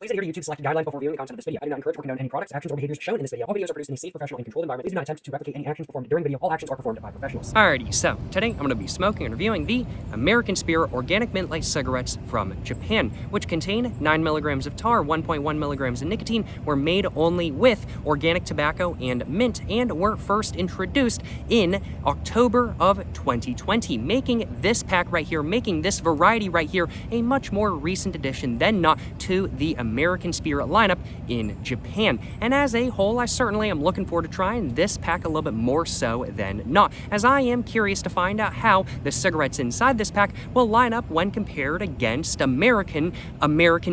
Please adhere to YouTube selected guidelines before viewing the content of this video. I do not encourage or condone any products, actions, or behaviors shown in this video. All videos are produced in a safe, professional, and controlled environment. Please do not attempt to replicate any actions performed during video. All actions are performed by professionals. Alrighty, so today I'm going to be smoking and reviewing the American Spirit Organic Mint Light cigarettes from Japan, which contain 9 milligrams of tar, 1.1 milligrams of nicotine, were made only with organic tobacco and mint, and were first introduced in October of 2020, making this pack right here, making this variety right here, a much more recent addition than not to the American Spirit lineup in Japan. And as a whole, I certainly am looking forward to trying this pack a little bit more so than not, as I am curious to find out how the cigarettes inside this pack will line up when compared against American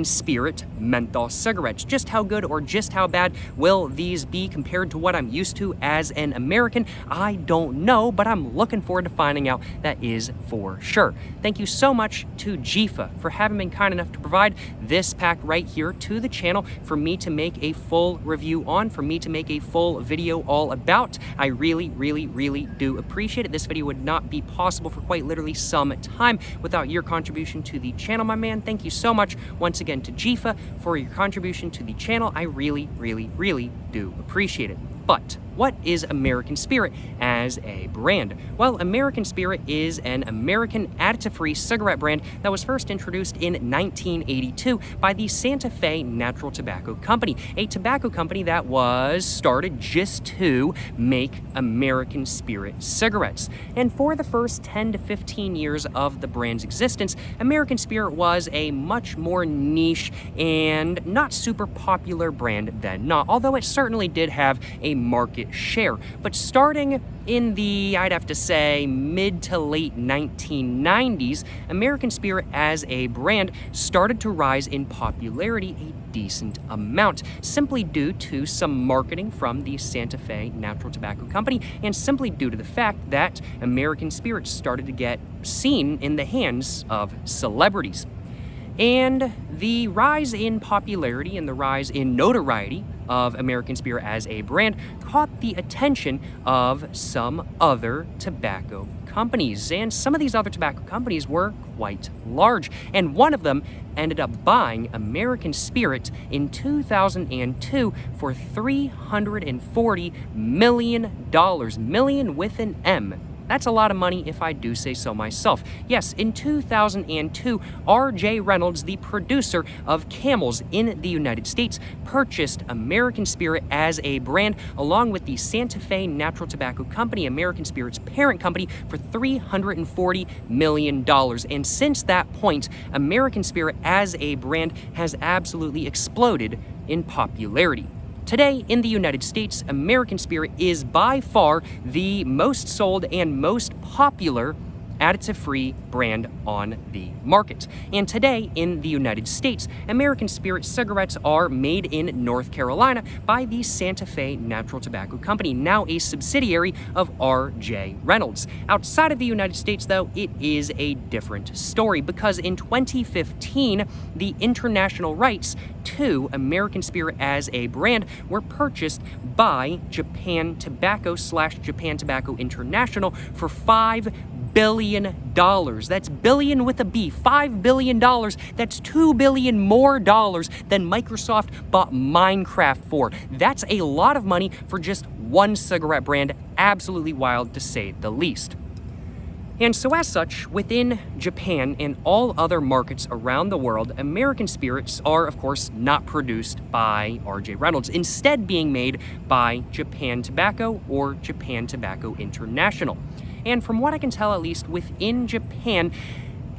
Spirit menthol cigarettes. Just how good or just how bad will these be compared to what I'm used to as an American? I don't know, but I'm looking forward to finding out, that is for sure. Thank you so much to Jifa for having been kind enough to provide this pack right here to the channel for me to make a full review on, for me to make a full video all about. I really do appreciate it. This video would not be possible for quite literally some time without your contribution to the channel, my man. Thank you so much once again to Jifa for your contribution to the channel. I really do appreciate it. But what is American Spirit as a brand? Well, American Spirit is an American additive-free cigarette brand that was first introduced in 1982 by the Santa Fe Natural Tobacco Company, a tobacco company that was started just to make American Spirit cigarettes. And for the first 10 to 15 years of the brand's existence, American Spirit was a much more niche and not super popular brand than not, although it certainly did have a market share. But starting in the, I'd have to say, mid to late 1990s, American Spirit as a brand started to rise in popularity a decent amount, simply due to some marketing from the Santa Fe Natural Tobacco Company, and simply due to the fact that American Spirit started to get seen in the hands of celebrities. And the rise in popularity and the rise in notoriety of American Spirit as a brand caught the attention of some other tobacco companies. And some of these other tobacco companies were quite large. And one of them ended up buying American Spirit in 2002 for $340 million. Million with an M. That's a lot of money if I do say so myself. Yes, in 2002, R.J. Reynolds, the producer of Camels in the United States, purchased American Spirit as a brand along with the Santa Fe Natural Tobacco Company, American Spirit's parent company, for $340 million. And since that point, American Spirit as a brand has absolutely exploded in popularity. Today, in the United States, American Spirit is by far the most sold and most popular additive-free brand on the market. And today, in the United States, American Spirit cigarettes are made in North Carolina by the Santa Fe Natural Tobacco Company, now a subsidiary of R.J. Reynolds. Outside of the United States, though, it is a different story, because in 2015, the international rights to American Spirit as a brand were purchased by Japan Tobacco / Japan Tobacco International for $5 billion. That's billion with a B. $5 billion. That's $2 billion more dollars than Microsoft bought Minecraft for. That's a lot of money for just one cigarette brand. Absolutely wild, to say the least. And so as such, within Japan and all other markets around the world, American Spirits are, of course, not produced by R.J. Reynolds, instead being made by Japan Tobacco or Japan Tobacco International. And from what I can tell, at least within Japan,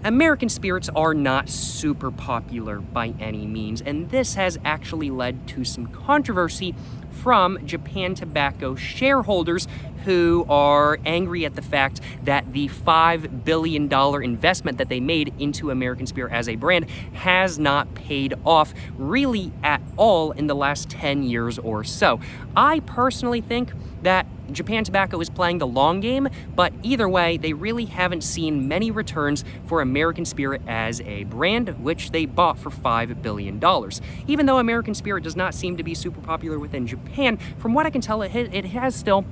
American Spirits are not super popular by any means, and this has actually led to some controversy from Japan Tobacco shareholders who are angry at the fact that the $5 billion investment that they made into American Spirit as a brand has not paid off really at all in the last 10 years or so. I personally think that Japan Tobacco is playing the long game, but either way, they really haven't seen many returns for American Spirit as a brand, which they bought for $5 billion. Even though American Spirit does not seem to be super popular within Japan, from what I can tell, it has still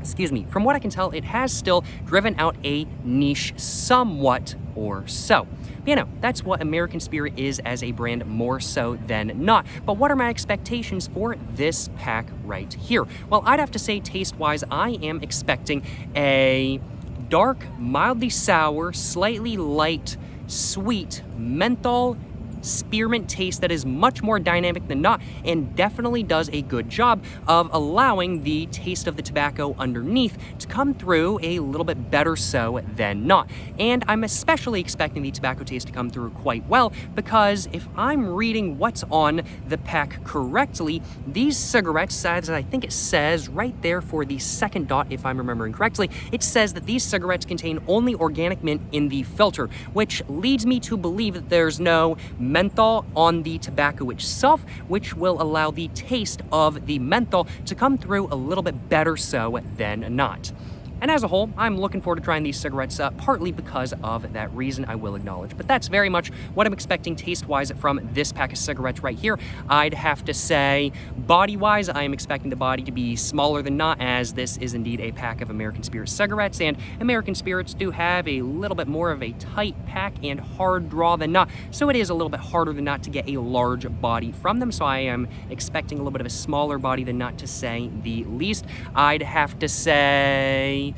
excuse me, from what I can tell, it has still driven out a niche somewhat or so. You know, that's what American Spirit is as a brand, more so than not. But what are my expectations for this pack right here? Well, I'd have to say, taste-wise, I am expecting a dark, mildly sour, slightly light, sweet menthol spearmint taste that is much more dynamic than not, and definitely does a good job of allowing the taste of the tobacco underneath to come through a little bit better so than not. And I'm especially expecting the tobacco taste to come through quite well, because if I'm reading what's on the pack correctly, these cigarettes, as I think it says right there for the second dot, if I'm remembering correctly, it says that these cigarettes contain only organic mint in the filter, which leads me to believe that there's no menthol on the tobacco itself, which will allow the taste of the menthol to come through a little bit better so than not. And as a whole, I'm looking forward to trying these cigarettes, partly because of that reason, I will acknowledge. But that's very much what I'm expecting taste-wise from this pack of cigarettes right here. I'd have to say, body-wise, I am expecting the body to be smaller than not, as this is indeed a pack of American Spirit cigarettes, and American Spirits do have a little bit more of a tight pack and hard draw than not, so it is a little bit harder than not to get a large body from them, so I am expecting a little bit of a smaller body than not, to say the least. I'd have to say,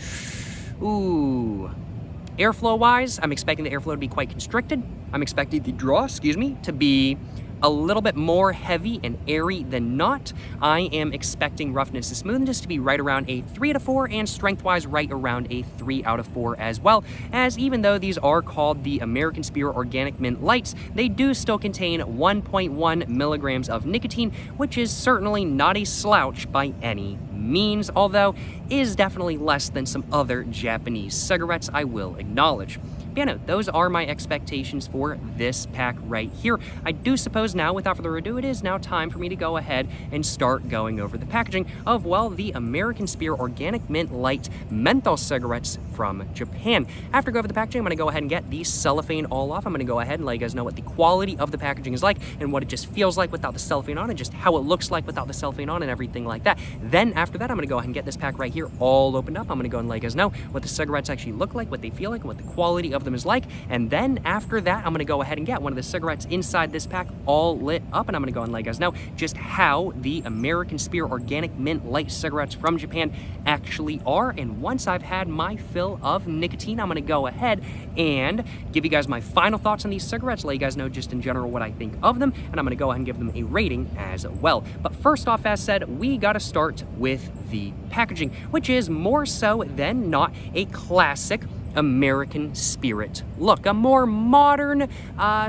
airflow-wise, I'm expecting the airflow to be quite constricted. I'm expecting the draw, to be a little bit more heavy and airy than not. I am expecting roughness and smoothness to be right around a 3 out of 4, and strength-wise right around a 3 out of 4 as well, as even though these are called the American Spirit Organic Mint Lights, they do still contain 1.1 milligrams of nicotine, which is certainly not a slouch by any means, although is definitely less than some other Japanese cigarettes, I will acknowledge. But, you know, those are my expectations for this pack right here. I do suppose now, without further ado, it is now time for me to go ahead and start going over the packaging of, well, the American Spirit Organic Mint Light menthol cigarettes from Japan. After going over the packaging, I'm going to go ahead and get the cellophane all off. I'm going to go ahead and let you guys know what the quality of the packaging is like, and what it just feels like without the cellophane on, and just how it looks like without the cellophane on, and everything like that. Then after that, I'm going to go ahead and get this pack right here all opened up. I'm going to go and let you guys know what the cigarettes actually look like, what they feel like, and what the quality of them is like. And then after that, I'm going to go ahead and get one of the cigarettes inside this pack all lit up, and I'm going to go and let you guys know just how the American Spirit Organic Mint Light cigarettes from Japan actually are. And once I've had my fill of nicotine, I'm going to go ahead and give you guys my final thoughts on these cigarettes, let you guys know just in general what I think of them, and I'm going to go ahead and give them a rating as well. But first off, as said, we got to start with the packaging, which is more so than not a classic American Spirit look, a more modern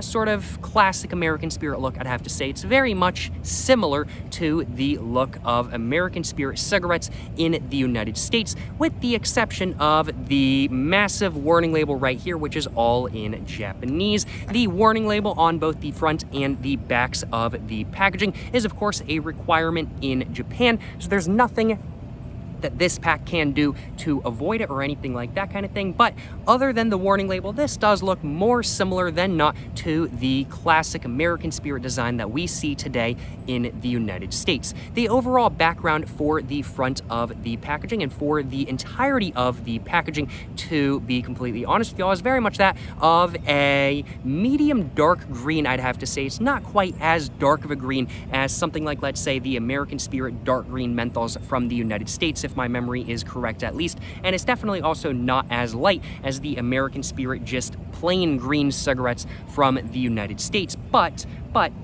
sort of classic American Spirit look, I'd have to say. It's very much similar to the look of American Spirit cigarettes in the United States, with the exception of the massive warning label right here, which is all in Japanese. The warning label on both the front and the backs of the packaging is, of course, a requirement in Japan, so there's nothing that this pack can do to avoid it or anything like that kind of thing. But other than the warning label, this does look more similar than not to the classic American Spirit design that we see today in the United States. The overall background for the front of the packaging and for the entirety of the packaging, to be completely honest with y'all, is very much that of a medium dark green, I'd have to say. It's not quite as dark of a green as something like, let's say, the American Spirit dark green menthols from the United States, if my memory is correct at least, and it's definitely also not as light as the American Spirit just plain green cigarettes from the United States, but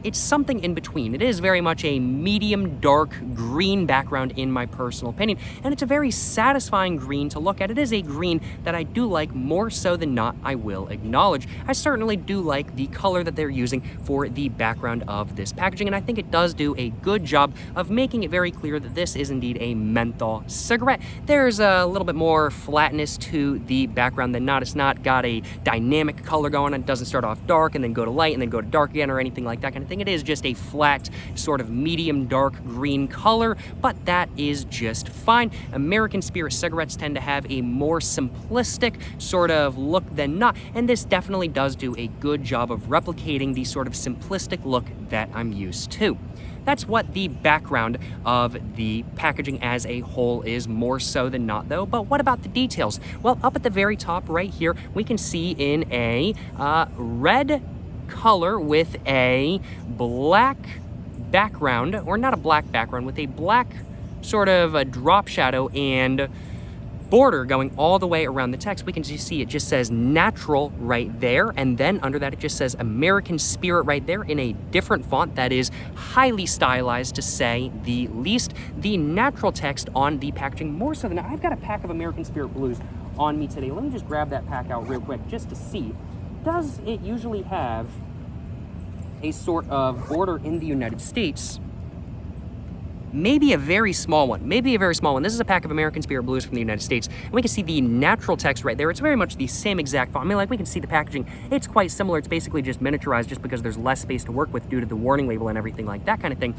it's something in between. It is very much a medium dark green background in my personal opinion, and it's a very satisfying green to look at. It is a green that I do like more so than not, I will acknowledge. I certainly do like the color that they're using for the background of this packaging, and I think it does do a good job of making it very clear that this is indeed a menthol cigarette. There's a little bit more flatness to the background than not. It's not got a dynamic color going on. It doesn't start off dark and then go to light and then go to dark again or anything like like that kind of thing. It is just a flat, sort of medium dark green color, but that is just fine. American Spirit cigarettes tend to have a more simplistic sort of look than not, and this definitely does do a good job of replicating the sort of simplistic look that I'm used to. That's what the background of the packaging as a whole is, more so than not though. But what about the details? Well, up at the very top right here, we can see in a red color with a black background, or not a black background, with a black sort of a drop shadow and border going all the way around the text. We can just see it just says natural right there, and then under that it just says American Spirit right there in a different font that is highly stylized, to say the least. The natural text on the packaging, more so than I've got a pack of American Spirit Blues on me today. Let me just grab that pack out real quick just to see. Does it usually have a sort of border in the United States? Maybe a very small one. Maybe a very small one. This is a pack of American Spirit Blues from the United States. And we can see the natural text right there. It's very much the same exact font. I mean, like, we can see the packaging. It's quite similar. It's basically just miniaturized just because there's less space to work with due to the warning label and everything like that kind of thing.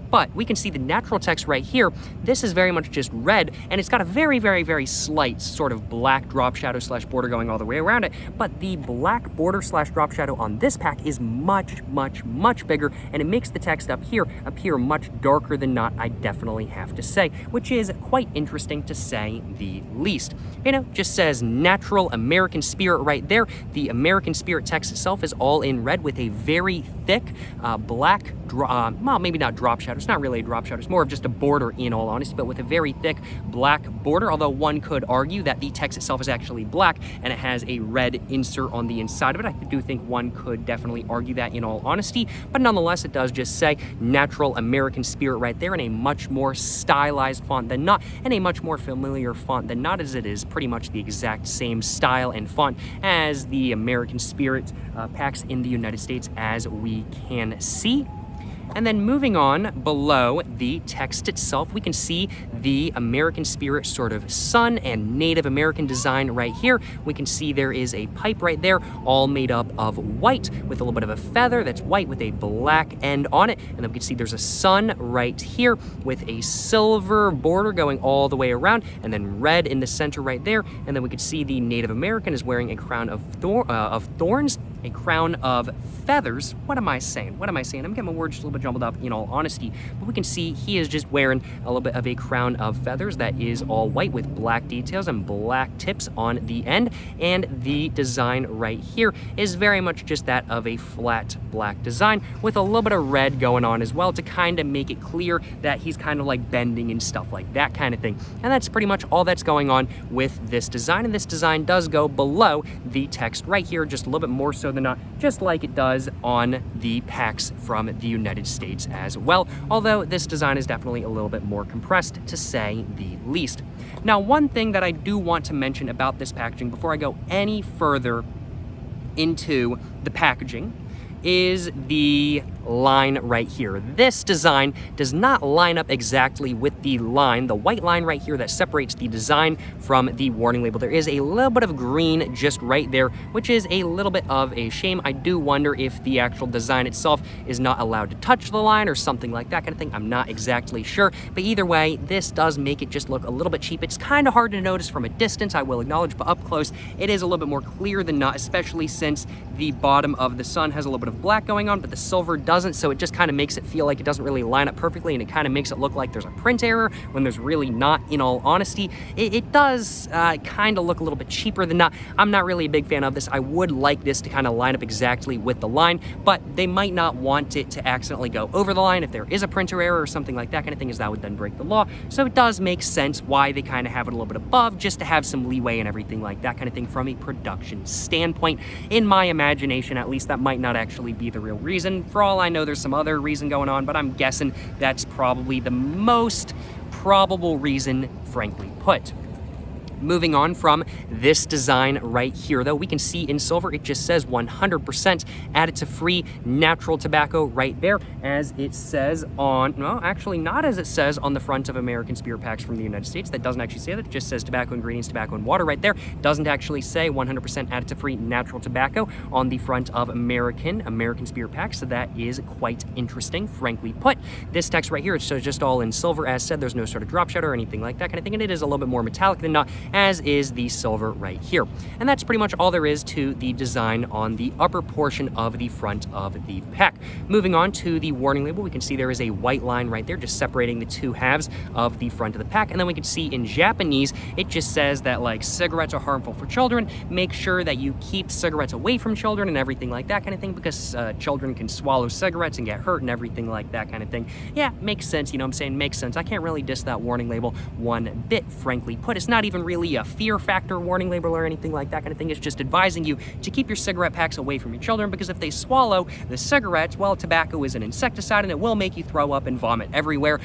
But we can see the natural text right here. This is very much just red, and it's got a very, very, very slight sort of black drop shadow slash border going all the way around it. But the black border slash drop shadow on this pack is much, much, much bigger, and it makes the text up here appear much darker than not, I definitely have to say, which is quite interesting to say the least. You know, just says natural American Spirit right there. The American Spirit text itself is all in red with a very thick black, well, maybe not drop shadow. It's not really a drop shadow. It's more of just a border, in all honesty, but with a very thick black border, although one could argue that the text itself is actually black and it has a red insert on the inside of it. I do think one could definitely argue that, in all honesty, but nonetheless, it does just say natural American Spirit right there in a much more stylized font than not, and a much more familiar font than not, as it is pretty much the exact same style and font as the American Spirit packs in the United States, as we can see. And then moving on below the text itself, we can see the American Spirit sort of sun and Native American design right here. We can see there is a pipe right there, all made up of white with a little bit of a feather that's white with a black end on it. And then we can see there's a sun right here with a silver border going all the way around, and then red in the center right there. And then we could see the Native American is wearing a crown of thorns, a crown of feathers. What am I saying? What am I saying? I'm getting my words just a little bit jumbled up, in all honesty. But we can see he is just wearing a little bit of a crown of feathers that is all white with black details and black tips on the end. And the design right here is very much just that of a flat black design with a little bit of red going on as well, to kind of make it clear that he's kind of like bending and stuff like that kind of thing. And that's pretty much all that's going on with this design. And this design does go below the text right here, just a little bit more so than not, just like it does on the packs from the United States as well, although this design is definitely a little bit more compressed, to say the least. Now, one thing that I do want to mention about this packaging before I go any further into the packaging is the line right here. This design does not line up exactly with the line, the white line right here that separates the design from the warning label. There is a little bit of green just right there, which is a little bit of a shame. I do wonder if the actual design itself is not allowed to touch the line or something like that kind of thing. I'm not exactly sure, but either way, this does make it just look a little bit cheap. It's kind of hard to notice from a distance, I will acknowledge, but up close, it is a little bit more clear than not, especially since the bottom of the sun has a little bit of black going on, but the silver doesn't, so it just kind of makes it feel like it doesn't really line up perfectly, and it kind of makes it look like there's a print error when there's really not, in all honesty. It does kind of look a little bit cheaper than not. I'm not really a big fan of this. I would like this to kind of line up exactly with the line, but they might not want it to accidentally go over the line if there is a printer error or something like that kind of thing, as that would then break the law. So it does make sense why they kind of have it a little bit above, just to have some leeway and everything like that kind of thing from a production standpoint. In my imagination, at least, that might not actually be the real reason. For all I know, there's some other reason going on, but I'm guessing that's probably the most probable reason, frankly put. Moving on from this design right here, though, we can see in silver it just says 100% additive-free natural tobacco right there, as it says on, no, actually not as it says on the front of American Spirit packs from the United States. That doesn't actually say that. It just says tobacco ingredients, tobacco and water right there. Doesn't actually say 100% additive-free natural tobacco on the front of American Spirit packs, so that is quite interesting, frankly put. This text right here, it's just all in silver. As said, there's no sort of drop shadow or anything like that kind of thing, and it is a little bit more metallic than not, as is the silver right here. And that's pretty much all there is to the design on the upper portion of the front of the pack. Moving on to the warning label, we can see there is a white line right there just separating the two halves of the front of the pack. And then we can see in Japanese, it just says that like cigarettes are harmful for children. Make sure that you keep cigarettes away from children and everything like that kind of thing, because children can swallow cigarettes and get hurt and everything like that kind of thing. Yeah, makes sense, you know what I'm saying? Makes sense. I can't really diss that warning label one bit, frankly put. It's not even really a fear factor warning label or anything like that kind of thing. It's just advising you to keep your cigarette packs away from your children, because if they swallow the cigarettes, well, tobacco is an insecticide and it will make you throw up and vomit everywhere.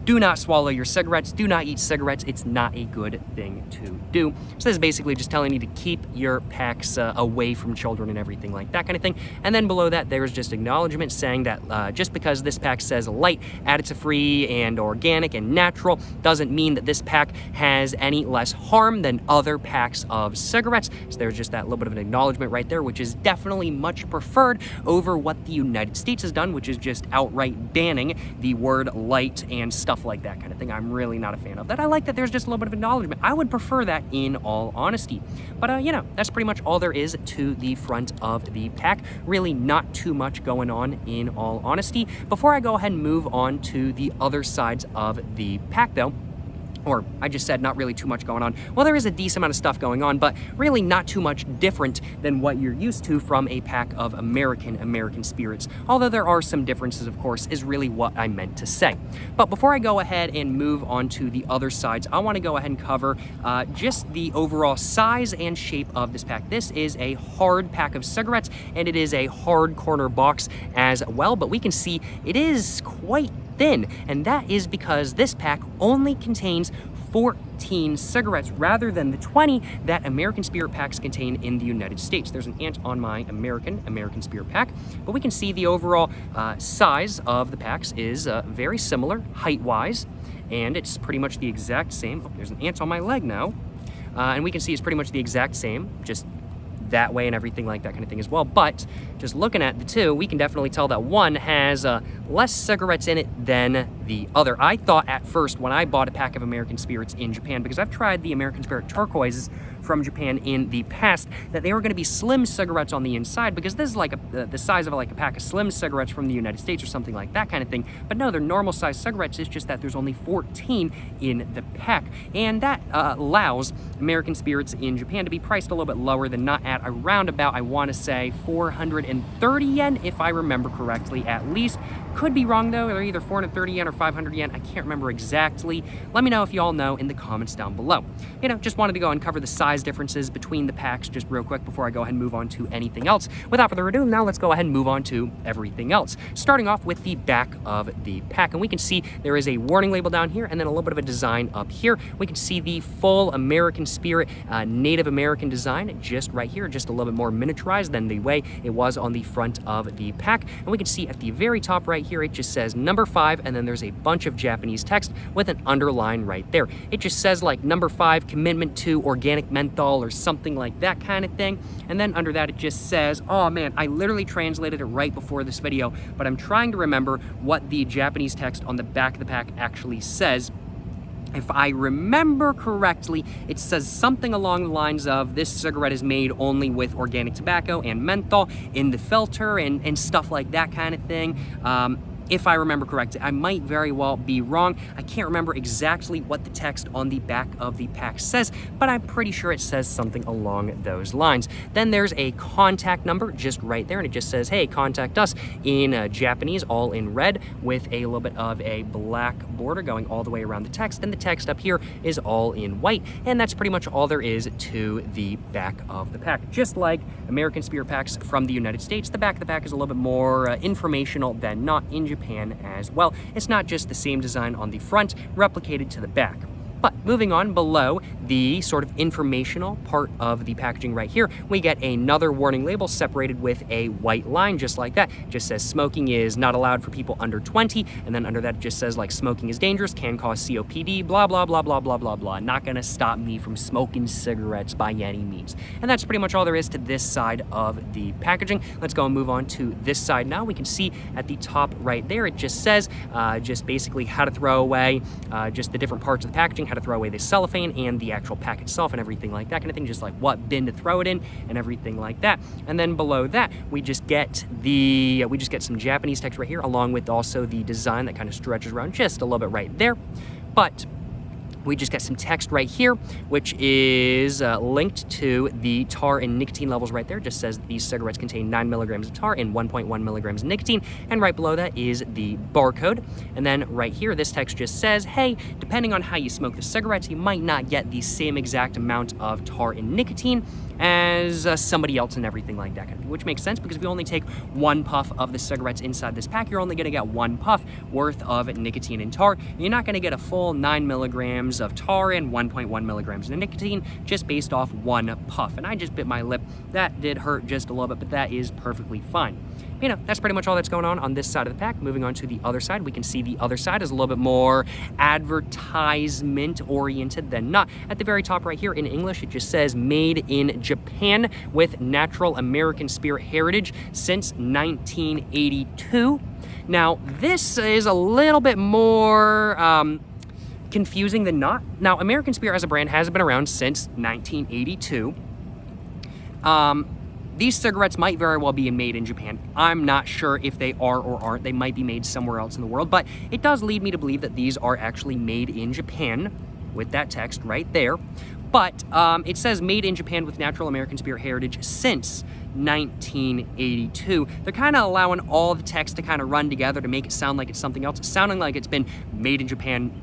Do not swallow your cigarettes. Do not eat cigarettes. It's not a good thing to do. So this is basically just telling you to keep your packs away from children and everything like that kind of thing. And then below that, there's just acknowledgement saying that just because this pack says light, additive-free, and organic and natural doesn't mean that this pack has any less harm than other packs of cigarettes. So there's just that little bit of an acknowledgement right there, which is definitely much preferred over what the United States has done, which is just outright banning the word light and stuff like that kind of thing. I'm really not a fan of that. I like that there's just a little bit of acknowledgement. I would prefer that in all honesty. But, you know, that's pretty much all there is to the front of the pack. Really not too much going on in all honesty. Before I go ahead and move on to the other sides of the pack, though, or I just said not really too much going on. Well, there is a decent amount of stuff going on, but really not too much different than what you're used to from a pack of American Spirits. Although there are some differences, of course, is really what I meant to say. But before I go ahead and move on to the other sides, I want to go ahead and cover just the overall size and shape of this pack. This is a hard pack of cigarettes, and it is a hard corner box as well, but we can see it is quite thin, and that is because this pack only contains 14 cigarettes rather than the 20 that American Spirit packs contain in the United States. There's an ant on my American Spirit pack, but we can see the overall size of the packs is very similar height-wise, and it's pretty much the exact same. Oh, there's an ant on my leg now, and we can see it's pretty much the exact same, just that way and everything like that kind of thing as well. But just looking at the two, we can definitely tell that one has less cigarettes in it than the other. I thought at first when I bought a pack of American Spirits in Japan, because I've tried the American Spirit turquoises from Japan in the past, that they were going to be slim cigarettes on the inside, because this is like the size of like a pack of slim cigarettes from the United States or something like that kind of thing. But no, they're normal size cigarettes. It's just that there's only 14 in the pack, and that allows American Spirits in Japan to be priced a little bit lower than not at around about, I want to say 430 yen, if I remember correctly, at least. Could be wrong though. They're either 430 yen or 500 yen. I can't remember exactly. Let me know if you all know in the comments down below. You know, just wanted to go and cover the size differences between the packs just real quick before I go ahead and move on to anything else. Without further ado, now let's go ahead and move on to everything else. Starting off with the back of the pack, and we can see there is a warning label down here and then a little bit of a design up here. We can see the full American Spirit Native American design just right here, just a little bit more miniaturized than the way it was on the front of the pack. And we can see at the very top right here, it just says number 5, and then there's a bunch of Japanese text with an underline right there. It just says like number 5, commitment to organic menthol or something like that kind of thing. And then under that, it just says, oh man, I literally translated it right before this video, but I'm trying to remember what the Japanese text on the back of the pack actually says. If I remember correctly, it says something along the lines of this cigarette is made only with organic tobacco and menthol in the filter and stuff like that kind of thing. If I remember correctly. I might very well be wrong. I can't remember exactly what the text on the back of the pack says, but I'm pretty sure it says something along those lines. Then there's a contact number just right there, and it just says, hey, contact us in Japanese, all in red, with a little bit of a black border going all the way around the text, and the text up here is all in white, and that's pretty much all there is to the back of the pack. Just like American Spirit packs from the United States, the back of the pack is a little bit more informational than not in Japan as well. It's not just the same design on the front replicated to the back. But moving on below the sort of informational part of the packaging right here, we get another warning label separated with a white line just like that. It just says smoking is not allowed for people under 20, and then under that it just says like smoking is dangerous, can cause COPD, blah, blah, blah, blah, blah, blah, blah. Not gonna stop me from smoking cigarettes by any means. And that's pretty much all there is to this side of the packaging. Let's go and move on to this side now. We can see at the top right there, it just says just basically how to throw away just the different parts of the packaging, how to throw away the cellophane and the actual pack itself and everything like that kind of thing, just like what bin to throw it in and everything like that. And then below that, we just get some Japanese text right here, along with also the design that kind of stretches around just a little bit right there. But we just get some text right here, which is linked to the tar and nicotine levels right there. It just says these cigarettes contain 9 milligrams of tar and 1.1 milligrams of nicotine. And right below that is the barcode. And then right here, this text just says, hey, depending on how you smoke the cigarettes, you might not get the same exact amount of tar and nicotine as somebody else and everything like that, which makes sense because if you only take one puff of the cigarettes inside this pack, you're only going to get one puff worth of nicotine and tar. You're not going to get a full 9 milligrams of tar and 1.1 milligrams of nicotine just based off one puff. And I just bit my lip. That did hurt just a little bit, but that is perfectly fine. You know, that's pretty much all that's going on this side of the pack. Moving on to the other side, we can see the other side is a little bit more advertisement oriented than not. At the very top right here in English, it just says made in Japan with natural American spirit heritage since 1982. Now, this is a little bit more confusing than not. Now, American Spirit as a brand has been around since 1982. These cigarettes might very well be made in Japan. I'm not sure if they are or aren't. They might be made somewhere else in the world, but it does lead me to believe that these are actually made in Japan with that text right there. But it says made in Japan with natural American spirit heritage since 1982. They're kind of allowing all the text to kind of run together to make it sound like it's something else. It's sounding like it's been made in Japan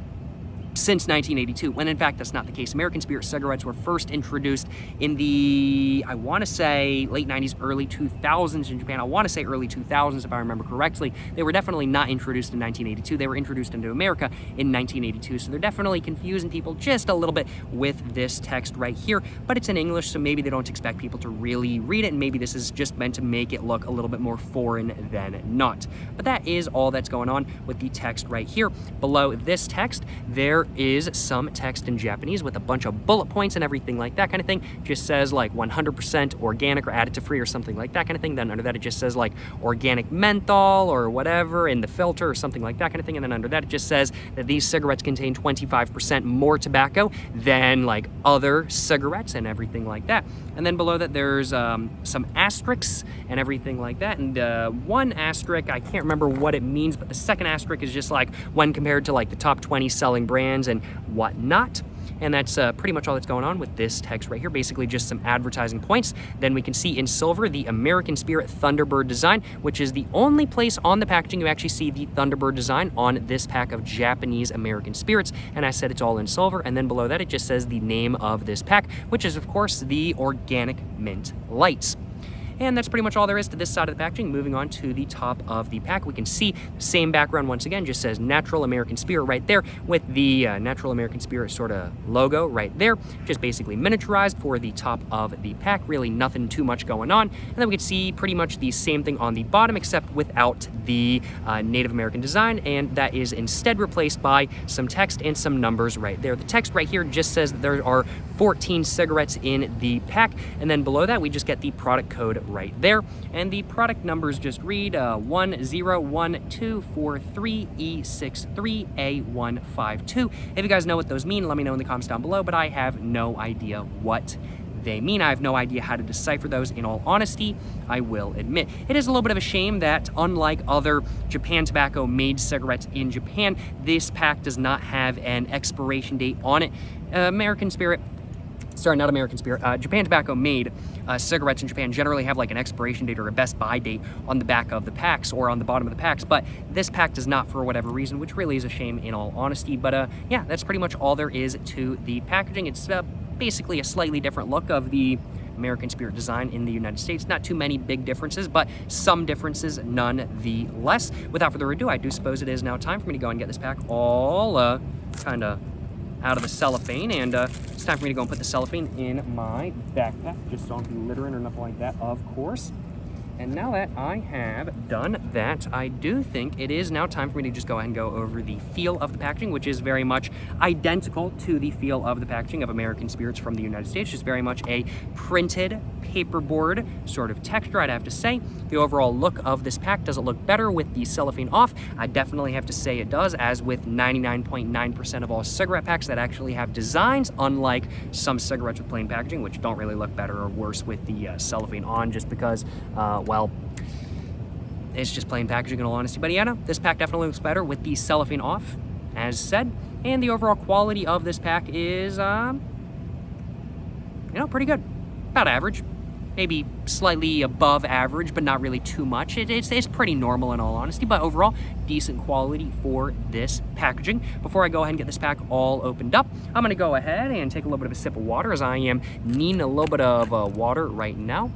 since 1982, when in fact that's not the case. American Spirit cigarettes were first introduced in the, I want to say, late 90s, early 2000s in Japan. I want to say early 2000s if I remember correctly. They were definitely not introduced in 1982. They were introduced into America in 1982, so they're definitely confusing people just a little bit with this text right here, but it's in English, so maybe they don't expect people to really read it, and maybe this is just meant to make it look a little bit more foreign than not. But that is all that's going on with the text right here. Below this text, there is some text in Japanese with a bunch of bullet points and everything like that kind of thing. Just says like 100% organic or additive-free or something like that kind of thing. Then under that it just says like organic menthol or whatever in the filter or something like that kind of thing. And then under that it just says that these cigarettes contain 25% more tobacco than like other cigarettes and everything like that. And then below that there's some asterisks and everything like that. And one asterisk, I can't remember what it means, but the second asterisk is just like when compared to like the top 20 selling brands and whatnot. And that's pretty much all that's going on with this text right here. Basically just some advertising points. Then we can see in silver the American Spirit Thunderbird design, which is the only place on the packaging you actually see the Thunderbird design on this pack of Japanese American Spirits. And I said it's all in silver. And then below that it just says the name of this pack, which is of course the Organic Mint Lights. And that's pretty much all there is to this side of the packaging. Moving on to the top of the pack, we can see the same background once again, just says Natural American Spirit right there with the Natural American Spirit sort of logo right there, just basically miniaturized for the top of the pack. Really nothing too much going on. And then we can see pretty much the same thing on the bottom except without the Native American design, and that is instead replaced by some text and some numbers right there. The text right here just says that there are 14 cigarettes in the pack, and then below that we just get the product code right there, and the product numbers just read 101243E63A152. If you guys know what those mean, let me know in the comments down below, but I have no idea what they mean. I have no idea how to decipher those, in all honesty, I will admit. It is a little bit of a shame that unlike other Japan Tobacco made cigarettes in Japan, this pack does not have an expiration date on it. Japan Tobacco made cigarettes in Japan generally have like an expiration date or a best buy date on the back of the packs or on the bottom of the packs, but this pack does not for whatever reason, which really is a shame in all honesty. But yeah, that's pretty much all there is to the packaging. It's basically a slightly different look of the American Spirit design in the United States. Not too many big differences, but some differences nonetheless. Without further ado, I do suppose it is now time for me to go and get this pack all kind of out of the cellophane, and it's time for me to go and put the cellophane in my backpack, just so I don't be littering or nothing like that, of course. And now that I have done that, I do think it is now time for me to just go ahead and go over the feel of the packaging, which is very much identical to the feel of the packaging of American Spirits from the United States. Just very much a printed paperboard sort of texture, I'd have to say. The overall look of this pack, does it look better with the cellophane off? I definitely have to say it does, as with 99.9% of all cigarette packs that actually have designs, unlike some cigarettes with plain packaging, which don't really look better or worse with the cellophane on, just because, well, it's just plain packaging in all honesty. But yeah, no, this pack definitely looks better with the cellophane off, as said. And the overall quality of this pack is, pretty good. About average. Maybe slightly above average, but not really too much. It's pretty normal in all honesty, but overall, decent quality for this packaging. Before I go ahead and get this pack all opened up, I'm gonna go ahead and take a little bit of a sip of water, as I am needing a little bit of water right now.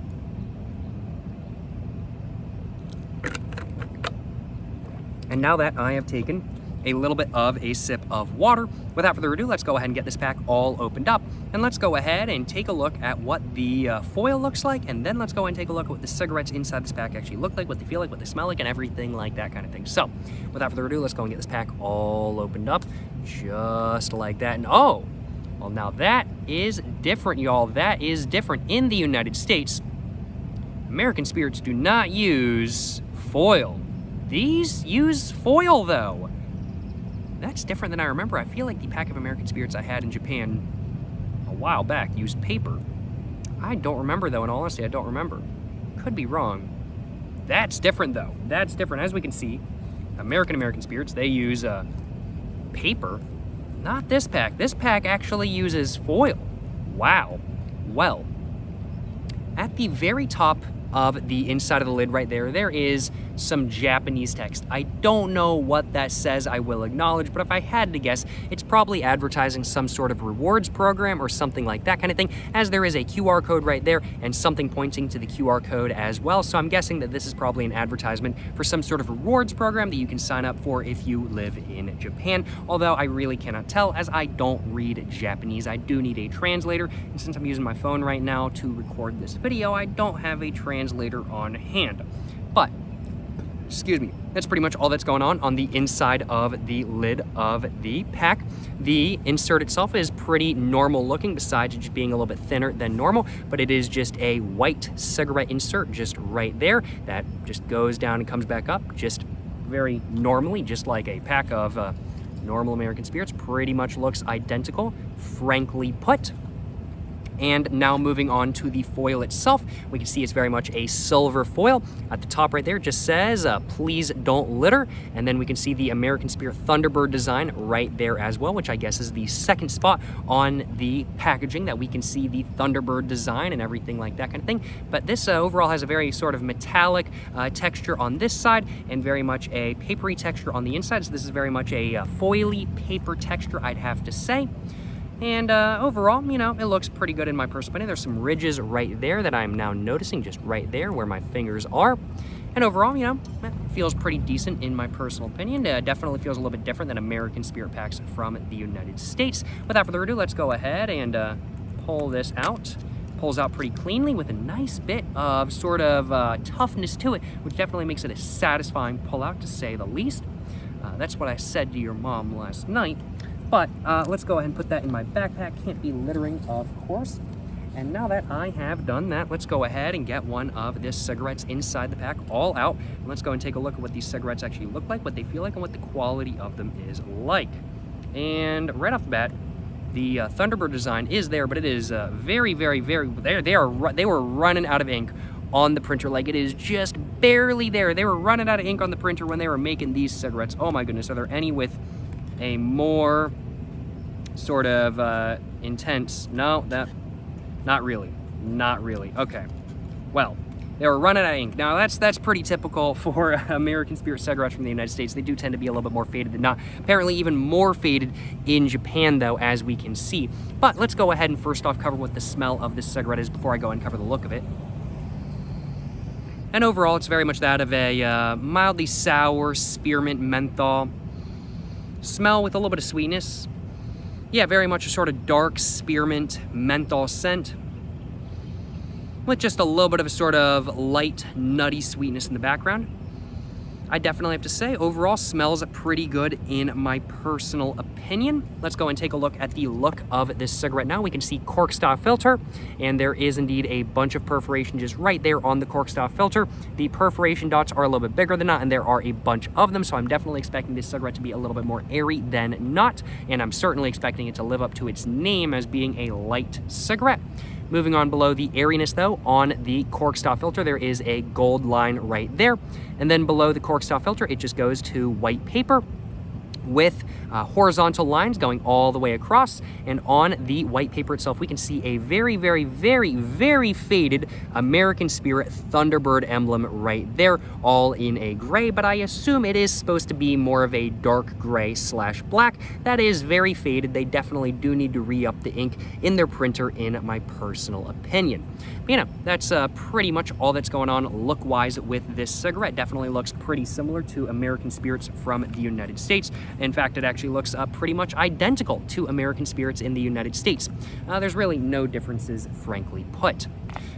And now that I have taken a little bit of a sip of water, without further ado, let's go ahead and get this pack all opened up. And let's go ahead and take a look at what the foil looks like, and then let's go and take a look at what the cigarettes inside this pack actually look like, what they feel like, what they smell like, and everything like that kind of thing. So, without further ado, let's go and get this pack all opened up, just like that. And oh, well, now that is different, y'all. That is different. In the United States, American Spirits do not use foil. These use foil, though. That's different than I remember. I feel like the pack of American Spirits I had in Japan a while back used paper. I don't remember, though. In all honesty, I don't remember. Could be wrong. That's different, though. That's different. As we can see, American Spirits, they use paper. Not this pack. This pack actually uses foil. Wow. Well, at the very top of the inside of the lid right there, there is some Japanese text. I don't know what that says, I will acknowledge, but if I had to guess, it's probably advertising some sort of rewards program or something like that kind of thing, as there is a QR code right there and something pointing to the QR code as well. So I'm guessing that this is probably an advertisement for some sort of rewards program that you can sign up for if you live in Japan, although I really cannot tell, as I don't read Japanese. I do need a translator, and since I'm using my phone right now to record this video, I don't have a translator on hand. But excuse me, that's pretty much all that's going on the inside of the lid of the pack. The insert itself is pretty normal looking, besides it just being a little bit thinner than normal, but it is just a white cigarette insert just right there that just goes down and comes back up just very normally, just like a pack of normal American Spirits. Pretty much looks identical, frankly put. And now moving on to the foil itself, we can see it's very much a silver foil. At the top right there, it just says, please don't litter. And then we can see the American Spirit Thunderbird design right there as well, which I guess is the second spot on the packaging that we can see the Thunderbird design and everything like that kind of thing. But this overall has a very sort of metallic texture on this side and very much a papery texture on the inside. So this is very much a foily paper texture, I'd have to say. And overall, it looks pretty good in my personal opinion. There's some ridges right there that I'm now noticing, just right there where my fingers are. And overall, it feels pretty decent in my personal opinion. Definitely feels a little bit different than American Spirit packs from the United States. Without further ado, let's go ahead and pull this out. Pulls out pretty cleanly with a nice bit of sort of toughness to it, which definitely makes it a satisfying pull out, to say the least. That's what I said to your mom last night. But let's go ahead and put that in my backpack. Can't be littering, of course. And now that I have done that, let's go ahead and get one of the cigarettes inside the pack all out. And let's go and take a look at what these cigarettes actually look like, what they feel like, and what the quality of them is like. And right off the bat, the Thunderbird design is there, but it is very, very, very, they were running out of ink on the printer. Like, it is just barely there. They were running out of ink on the printer when they were making these cigarettes. Oh my goodness, are there any with a more sort of intense? No, not really. Okay, well, they were running out of ink. Now that's pretty typical for American Spirit cigarettes from the United States. They do tend to be a little bit more faded than not. Apparently even more faded in Japan, though, as we can see. But let's go ahead and first off cover what the smell of this cigarette is before I go and cover the look of it. And overall, it's very much that of a mildly sour spearmint menthol smell with a little bit of sweetness. Yeah, very much a sort of dark spearmint menthol scent with just a little bit of a sort of light nutty sweetness in the background. I definitely have to say, overall smells pretty good in my personal opinion. Let's go and take a look at the look of this cigarette now. We can see cork style filter, and there is indeed a bunch of perforation just right there on the cork style filter. The perforation dots are a little bit bigger than not, and there are a bunch of them, so I'm definitely expecting this cigarette to be a little bit more airy than not, and I'm certainly expecting it to live up to its name as being a light cigarette. Moving on below the airiness though, on the cork style filter, there is a gold line right there. And then below the cork style filter, it just goes to white paper with horizontal lines going all the way across. And on the white paper itself, we can see a very, very, very, very faded American Spirit Thunderbird emblem right there, all in a gray, but I assume it is supposed to be more of a dark gray / black. That is very faded. They definitely do need to re-up the ink in their printer, in my personal opinion. But, you know, that's pretty much all that's going on look-wise with this cigarette. Definitely looks pretty similar to American Spirits from the United States. In fact, it actually looks pretty much identical to American Spirits in the United States. There's really no differences, frankly put.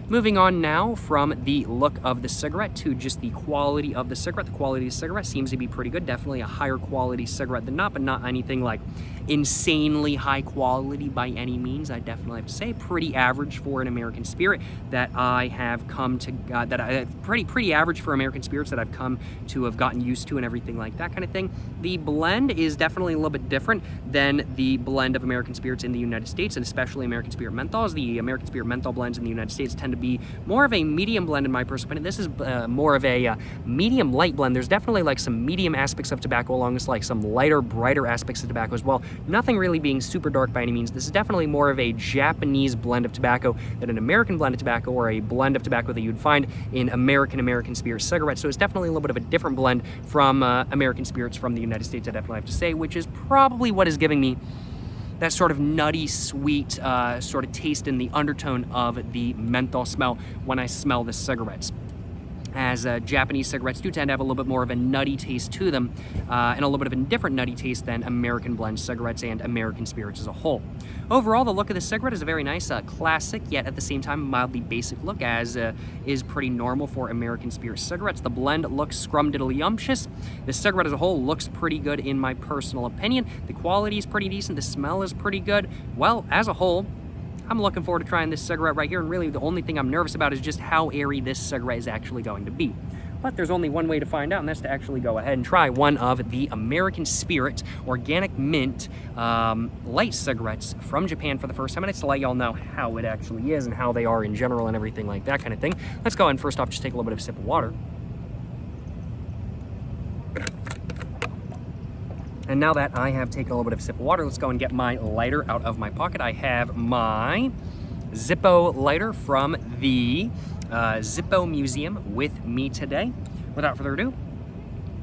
Moving on now from the look of the cigarette to just the quality of the cigarette. The quality of the cigarette seems to be pretty good. Definitely a higher quality cigarette than not, but not anything like insanely high quality by any means. I definitely have to say pretty average for an American Spirit that I have come to, pretty average for American Spirits that I've come to have gotten used to and everything like that kind of thing. The blend is definitely a little bit different than the blend of American Spirits in the United States, and especially American Spirit menthols. The American Spirit menthol blends in the United States tend to be more of a medium blend in my personal opinion. This is more of a medium light blend. There's definitely like some medium aspects of tobacco along with like some lighter, brighter aspects of tobacco as well. Nothing really being super dark by any means. This is definitely more of a Japanese blend of tobacco than an American blend of tobacco, or a blend of tobacco that you'd find in American Spirit cigarettes. So it's definitely a little bit of a different blend from American Spirits from the United States, I definitely have to say, which is probably what is giving me that sort of nutty, sweet sort of taste in the undertone of the menthol smell when I smell the cigarettes. As Japanese cigarettes do tend to have a little bit more of a nutty taste to them, and a little bit of a different nutty taste than American blend cigarettes and American Spirits as a whole. Overall, the look of the cigarette is a very nice, classic, yet at the same time mildly basic look, as is pretty normal for American Spirit cigarettes. The blend looks scrumdiddlyumptious. The cigarette as a whole looks pretty good in my personal opinion. The quality is pretty decent. The smell is pretty good. Well, as a whole, I'm looking forward to trying this cigarette right here, and really the only thing I'm nervous about is just how airy this cigarette is actually going to be. But there's only one way to find out, and that's to actually go ahead and try one of the American Spirit Organic Mint light cigarettes from Japan for the first time, and it's to let y'all know how it actually is and how they are in general and everything like that kind of thing. Let's go ahead and first off just take a little bit of a sip of water. And now that I have taken a little bit of a sip of water, let's go and get my lighter out of my pocket. I have my Zippo lighter from the Zippo Museum with me today. Without further ado,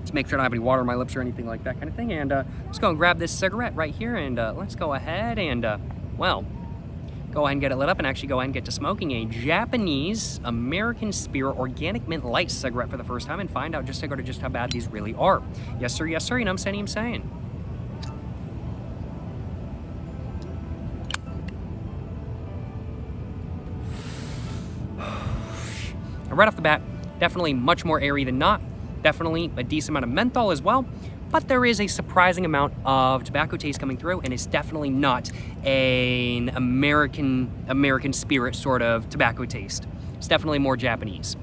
let's make sure I don't have any water on my lips or anything like that kind of thing. And let's go and grab this cigarette right here, and let's go ahead and, well, go ahead and get it lit up and actually go ahead and get to smoking a Japanese American Spirit Organic Mint Light cigarette for the first time and find out just how bad these really are. Yes, sir, you know what I'm saying, Right off the bat, definitely much more airy than not. Definitely a decent amount of menthol as well. But there is a surprising amount of tobacco taste coming through, and it's definitely not an American Spirit sort of tobacco taste. It's definitely more Japanese.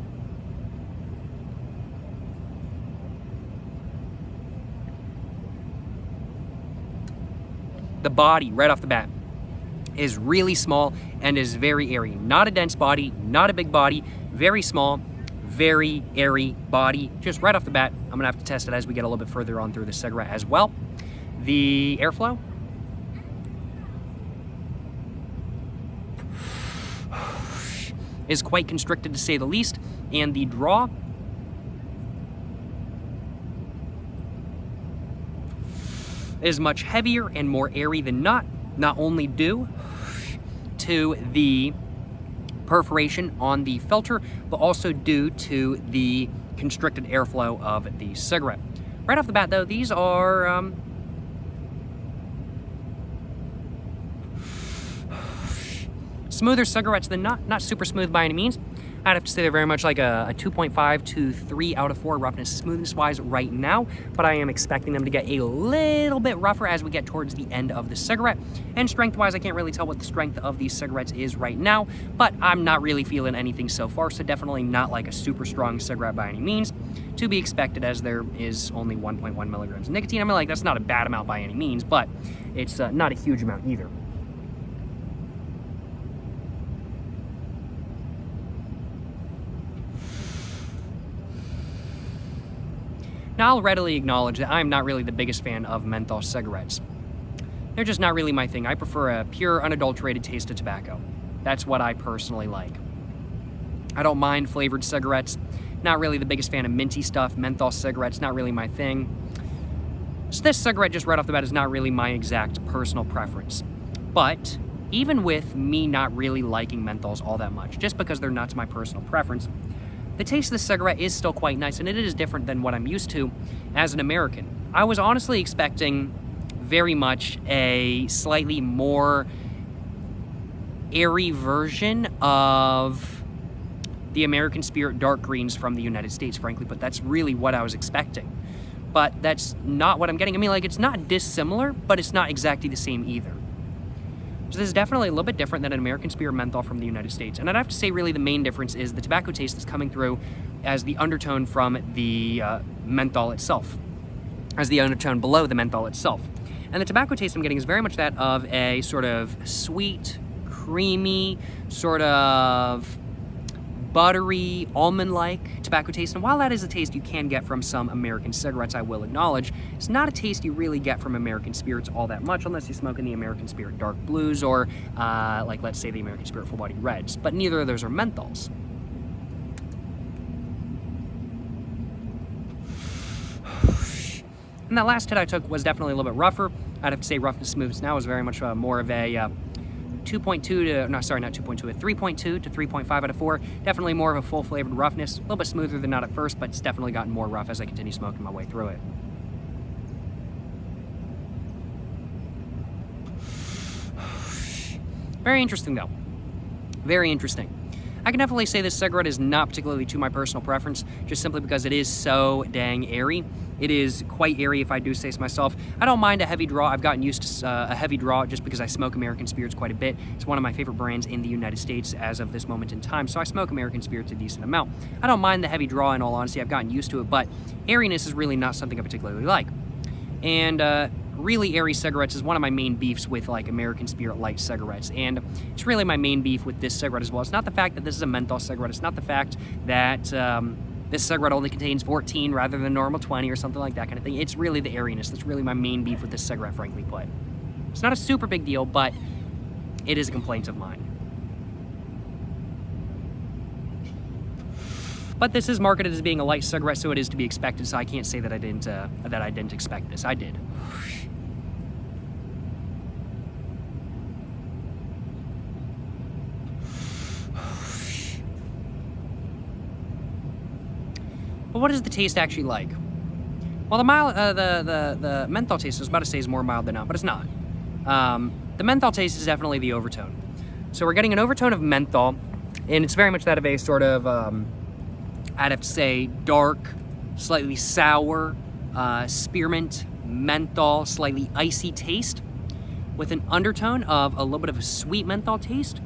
The body, right off the bat, is really small and is very airy. Not a dense body, not a big body, very small, very airy body. Just right off the bat, I'm gonna have to test it as we get a little bit further on through the cigarette as well. The airflow. Is quite constricted to say the least, and the draw is much heavier and more airy than not only due to the perforation on the filter, but also due to the constricted airflow of the cigarette. Right off the bat though, these are Smoother cigarettes than not super smooth by any means. I'd have to say they're very much like a 2.5 to 3 out of 4 roughness smoothness wise right now, but I am expecting them to get a little bit rougher as we get towards the end of the cigarette. And strength wise, I can't really tell what the strength of these cigarettes is right now, but I'm not really feeling anything so far, so definitely not like a super strong cigarette by any means. To be expected, as there is only 1.1 milligrams of nicotine. I mean, like, that's not a bad amount by any means, but it's not a huge amount either. Now, I'll readily acknowledge that I'm not really the biggest fan of menthol cigarettes. They're just not really my thing. I prefer a pure, unadulterated taste of tobacco. That's what I personally like. I don't mind flavored cigarettes. Not really the biggest fan of minty stuff. Menthol cigarettes, not really my thing. So this cigarette, just right off the bat, is not really my exact personal preference. But even with me not really liking menthols all that much, just because they're not my personal preference, the taste of the cigarette is still quite nice, and it is different than what I'm used to as an American. I was honestly expecting very much a slightly more airy version of the American Spirit dark greens from the United States, frankly, but that's really what I was expecting. But that's not what I'm getting. I mean, like, it's not dissimilar, but it's not exactly the same either. So this is definitely a little bit different than an American Spirit menthol from the United States. And I'd have to say really the main difference is the tobacco taste that's coming through as the undertone from the menthol itself, as the undertone below the menthol itself. And the tobacco taste I'm getting is very much that of a sort of sweet, creamy, sort of buttery, almond-like tobacco taste. And while that is a taste you can get from some American cigarettes, I will acknowledge, it's not a taste you really get from American Spirits all that much unless you smoke in the American Spirit Dark Blues or, like, let's say the American Spirit Full Body Reds. But neither of those are menthols. And that last hit I took was definitely a little bit rougher. I'd have to say roughness smoothness now is very much more of a 3.2 to 3.5 out of 4. Definitely more of a full flavored roughness. A little bit smoother than not at first, but it's definitely gotten more rough as I continue smoking my way through it. Very interesting though. Very interesting. I can definitely say this cigarette is not particularly to my personal preference, just simply because it is so dang airy. It is quite airy, if I do say so myself. I don't mind a heavy draw. I've gotten used to a heavy draw just because I smoke American Spirits quite a bit. It's one of my favorite brands in the United States as of this moment in time, so I smoke American Spirits a decent amount. I don't mind the heavy draw, in all honesty. I've gotten used to it, but airiness is really not something I particularly like. And really airy cigarettes is one of my main beefs with, like, American Spirit light cigarettes, and it's really my main beef with this cigarette as well. It's not the fact that this is a menthol cigarette. It's not the fact that this cigarette only contains 14 rather than normal 20 or something like that kind of thing. It's really the airiness that's really my main beef with this cigarette, frankly put. It's not a super big deal, but it is a complaint of mine. But this is marketed as being a light cigarette, so it is to be expected, so I can't say that I didn't expect this. I did. But what is the taste actually like? Well, the menthol taste, I was about to say, is more mild than not, but it's not. The menthol taste is definitely the overtone. So we're getting an overtone of menthol, and it's very much that of a sort of, I'd have to say, dark, slightly sour, spearmint, menthol, slightly icy taste, with an undertone of a little bit of a sweet menthol taste,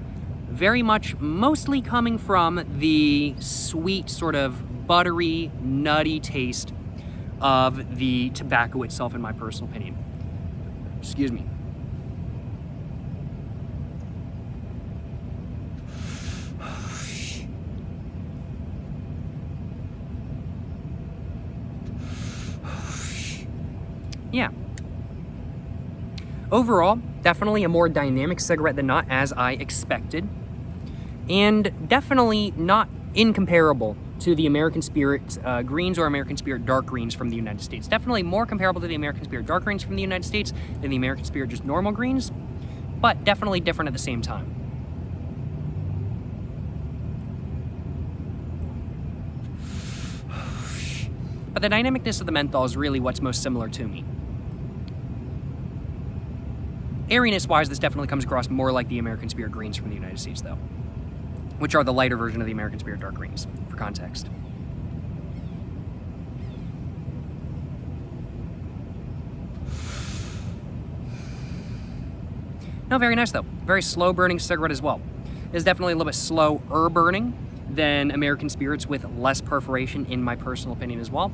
very much mostly coming from the sweet, sort of buttery, nutty taste of the tobacco itself, in my personal opinion. Excuse me. Yeah. Overall, definitely a more dynamic cigarette than not, as I expected. And definitely not incomparable to the American Spirit greens or American Spirit dark greens from the United States. Definitely more comparable to the American Spirit dark greens from the United States than the American Spirit just normal greens, but definitely different at the same time. But the dynamicness of the menthol is really what's most similar to me. Airiness-wise, this definitely comes across more like the American Spirit greens from the United States, though, which are the lighter version of the American Spirit dark greens, for context. No, very nice, though. Very slow-burning cigarette as well. It's definitely a little bit slower burning than American Spirits with less perforation, in my personal opinion as well.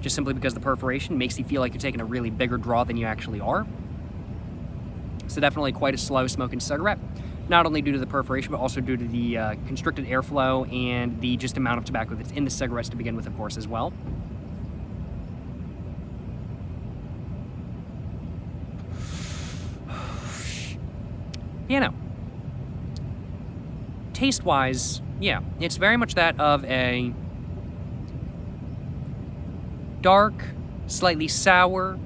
Just simply because the perforation makes you feel like you're taking a really bigger draw than you actually are. So definitely quite a slow smoking cigarette, not only due to the perforation, but also due to the constricted airflow and the just amount of tobacco that's in the cigarettes to begin with, of course, as well. You know, taste-wise, yeah, it's very much that of a dark, slightly sour,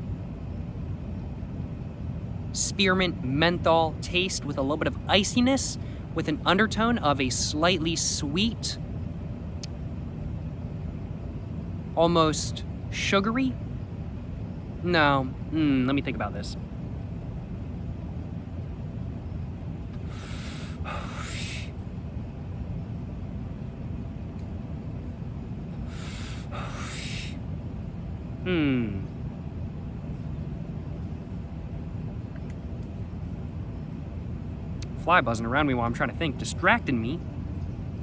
spearmint menthol taste with a little bit of iciness, with an undertone of a slightly sweet, almost sugary. No, let me think about this. Fly buzzing around me while I'm trying to think, distracting me.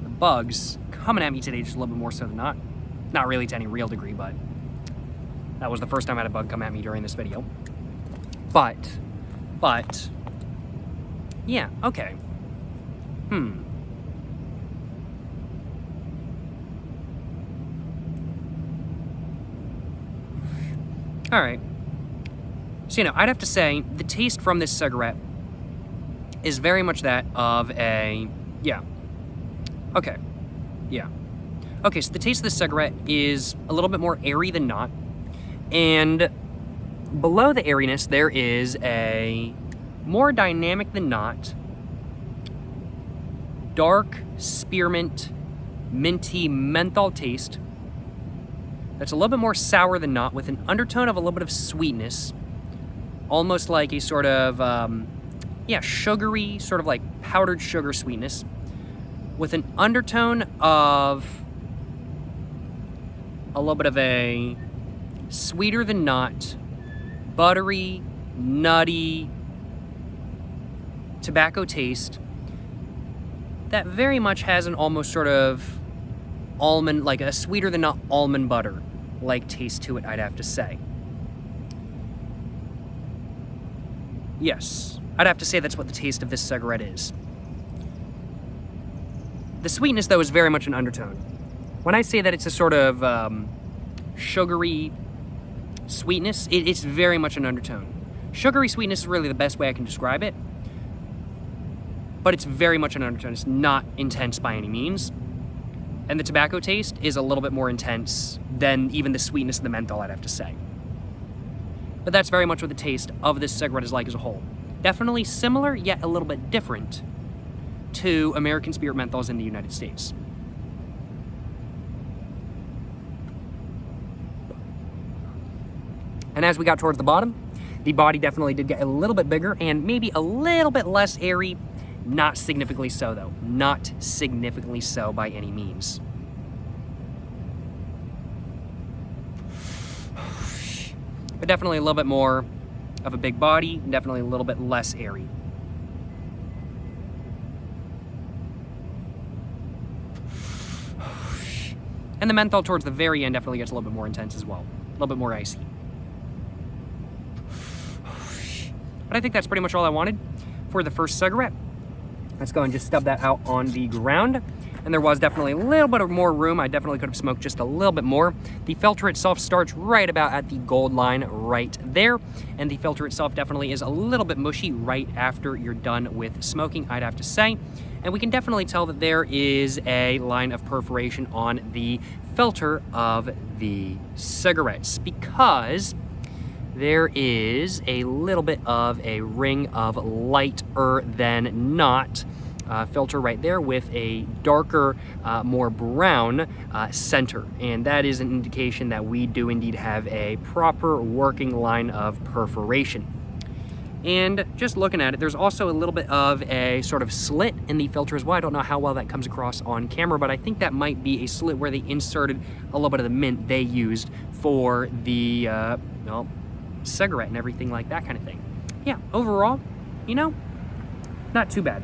The bugs coming at me today just a little bit more so than not. Not really to any real degree, but that was the first time I had a bug come at me during this video. But, yeah, okay. Alright. So, I'd have to say, the taste from this cigarette is very much that of a, okay, so the taste of this cigarette is a little bit more airy than not, and below the airiness, there is a more dynamic than not, dark spearmint, minty menthol taste that's a little bit more sour than not, with an undertone of a little bit of sweetness, almost like a sort of, sugary, sort of like powdered sugar sweetness, with an undertone of a little bit of a sweeter than not, buttery, nutty tobacco taste that very much has an almost sort of almond, like a sweeter than not almond butter like taste to it, I'd have to say. Yes, I'd have to say that's what the taste of this cigarette is. The sweetness, though, is very much an undertone. When I say that it's a sort of sugary sweetness, it's very much an undertone. Sugary sweetness is really the best way I can describe it, but it's very much an undertone. It's not intense by any means. And the tobacco taste is a little bit more intense than even the sweetness of the menthol, I'd have to say. But that's very much what the taste of this cigarette is like as a whole. Definitely similar, yet a little bit different to American Spirit menthols in the United States. And as we got towards the bottom, the body definitely did get a little bit bigger and maybe a little bit less airy. Not significantly so, though. Not significantly so by any means. But definitely a little bit more of a big body, definitely a little bit less airy. And the menthol towards the very end definitely gets a little bit more intense as well. A little bit more icy. But I think that's pretty much all I wanted for the first cigarette. Let's go and just stub that out on the ground. And there was definitely a little bit of more room. I definitely could have smoked just a little bit more. The filter itself starts right about at the gold line right there. And the filter itself definitely is a little bit mushy right after you're done with smoking, I'd have to say. And we can definitely tell that there is a line of perforation on the filter of the cigarettes, because there is a little bit of a ring of lighter than not filter right there with a darker, more brown center. And that is an indication that we do indeed have a proper working line of perforation. And just looking at it, there's also a little bit of a sort of slit in the filter as well. I don't know how well that comes across on camera, but I think that might be a slit where they inserted a little bit of the mint they used for the, well, cigarette and everything like that kind of thing. Yeah, overall, you know, not too bad.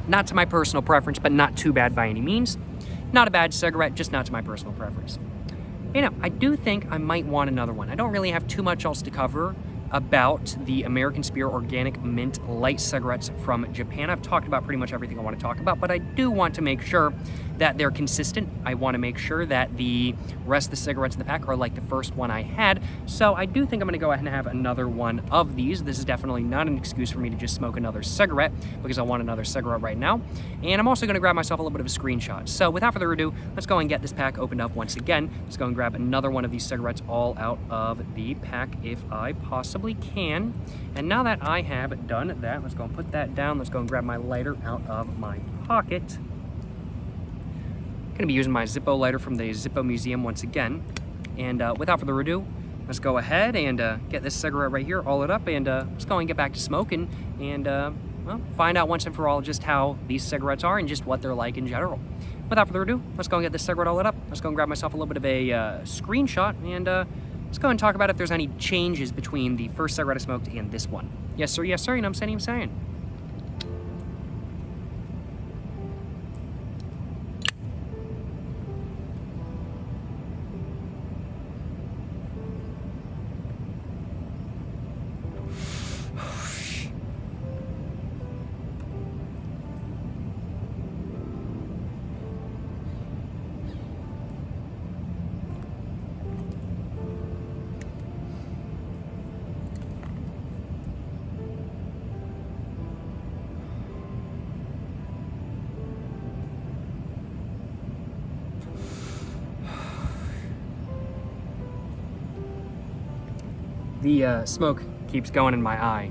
Not to my personal preference, but not too bad by any means. Not a bad cigarette, just not to my personal preference. You know, I do think I might want another one. I don't really have too much else to cover about the American Spirit Organic Mint Light Cigarettes from Japan. I've talked about pretty much everything I want to talk about, but I do want to make sure that they're consistent. I want to make sure that the rest of the cigarettes in the pack are like the first one I had. So I do think I'm going to go ahead and have another one of these. This is definitely not an excuse for me to just smoke another cigarette, because I want another cigarette right now. And I'm also going to grab myself a little bit of a screenshot. So without further ado, let's go and get this pack opened up once again. Let's go and grab another one of these cigarettes all out of the pack if I possibly can. And now that I have done that, let's go and put that down. Let's go and grab my lighter out of my pocket. I'm going to be using my Zippo lighter from the Zippo Museum once again. And without further ado, let's go ahead and get this cigarette right here, all it up, and let's go and get back to smoking and well, find out once and for all just how these cigarettes are and just what they're like in general. Without further ado, let's go and get this cigarette all lit up. Let's go and grab myself a little bit of a screenshot, and let's go and talk about if there's any changes between the first cigarette I smoked and this one. Yes, sir, you know what I'm saying. The smoke keeps going in my eye,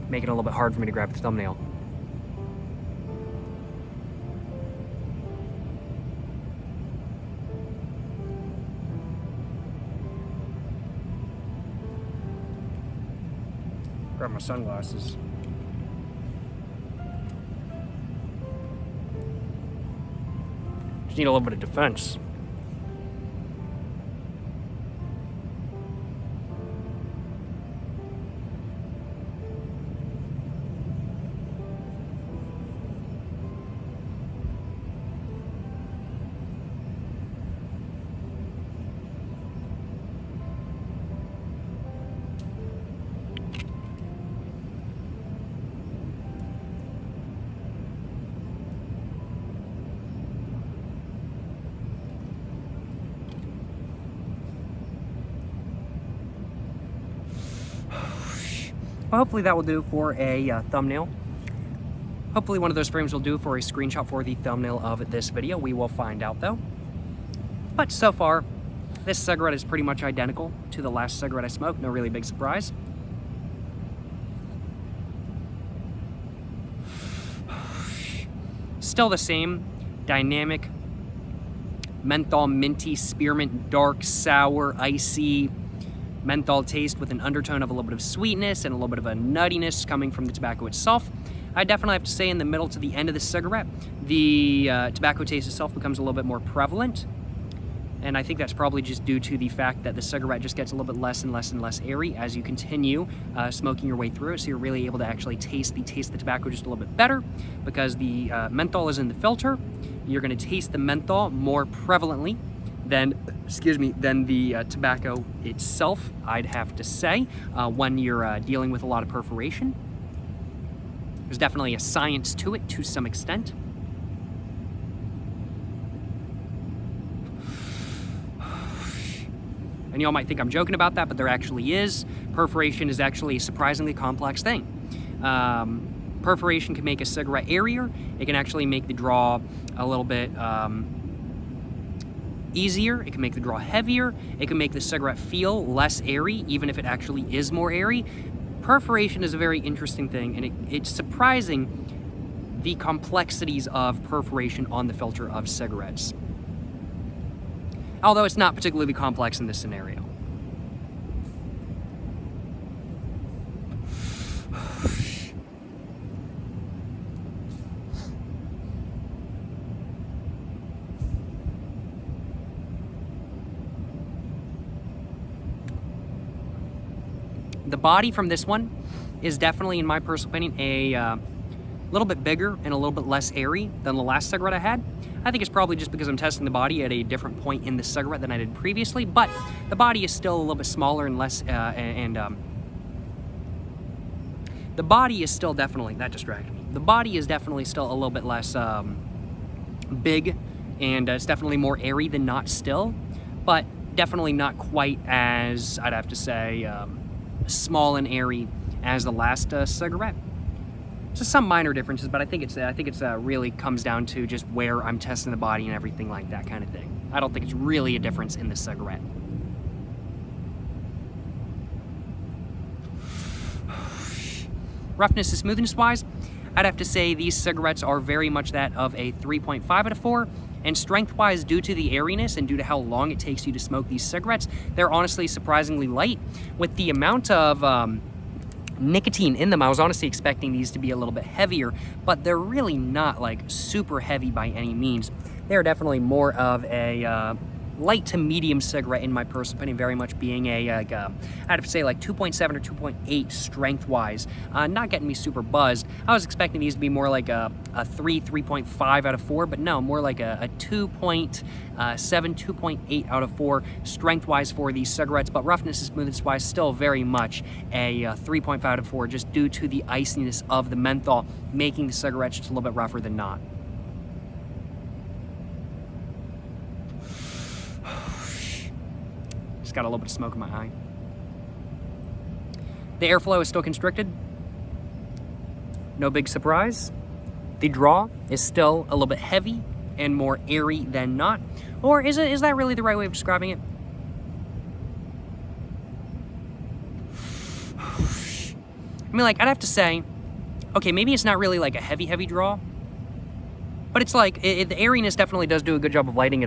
making it a little bit hard for me to grab the thumbnail. Grab my sunglasses. Just need a little bit of defense. Well, hopefully that will do for a thumbnail. Hopefully one of those frames will do for a screenshot for the thumbnail of this video. We will find out though. But so far, this cigarette is pretty much identical to the last cigarette I smoked. No really big surprise. Still the same dynamic menthol, minty, spearmint, dark, sour, icy menthol taste with an undertone of a little bit of sweetness and a little bit of a nuttiness coming from the tobacco itself. I definitely have to say in the middle to the end of the cigarette, the tobacco taste itself becomes a little bit more prevalent. And I think that's probably just due to the fact that the cigarette just gets a little bit less and less and less airy as you continue smoking your way through it. So you're really able to actually taste the tobacco just a little bit better because the menthol is in the filter. You're going to taste the menthol more prevalently than the tobacco itself, I'd have to say, when you're dealing with a lot of perforation. There's definitely a science to it to some extent. And y'all might think I'm joking about that, but there actually is. Perforation is actually a surprisingly complex thing. Perforation can make a cigarette airier. It can actually make the draw a little bit easier. It can make the draw heavier. It can make the cigarette feel less airy, even if it actually is more airy. Perforation is a very interesting thing, and it's surprising the complexities of perforation on the filter of cigarettes. Although it's not particularly complex in this scenario. The body from this one is definitely, in my personal opinion, a little bit bigger and a little bit less airy than the last cigarette I had. I think it's probably just because I'm testing the body at a different point in the cigarette than I did previously, but the body is still a little bit smaller and less, the body is still definitely, that distracted me. The body is definitely still a little bit less big, and it's definitely more airy than not still, but definitely not quite as, I'd have to say, small and airy as the last cigarette. Just some minor differences, but I think it's really comes down to just where I'm testing the body and everything like that kind of thing. I don't think it's really a difference in the cigarette. Roughness and smoothness wise, I'd have to say these cigarettes are very much that of a 3.5 out of 4. And strength-wise, due to the airiness and due to how long it takes you to smoke these cigarettes, they're honestly surprisingly light. With the amount of nicotine in them, I was honestly expecting these to be a little bit heavier, but they're really not like super heavy by any means. They're definitely more of a light to medium cigarette in my personal opinion, very much being a, I'd have to say like 2.7 or 2.8 strength-wise, not getting me super buzzed. I was expecting these to be more like a 3.5 out of 4, but no, more like a 2.7, 2.8 out of 4 strength-wise for these cigarettes, but roughness and smoothness-wise, still very much a 3.5 out of 4, just due to the iciness of the menthol, making the cigarettes just a little bit rougher than not. Got a little bit of smoke in my eye. The airflow is still constricted. No big surprise. The draw is still a little bit heavy and more airy than not. Or is that really the right way of describing it? I mean, like, I'd have to say, okay, maybe it's not really like a heavy draw, but it's like, the airiness definitely does do a good job of lightening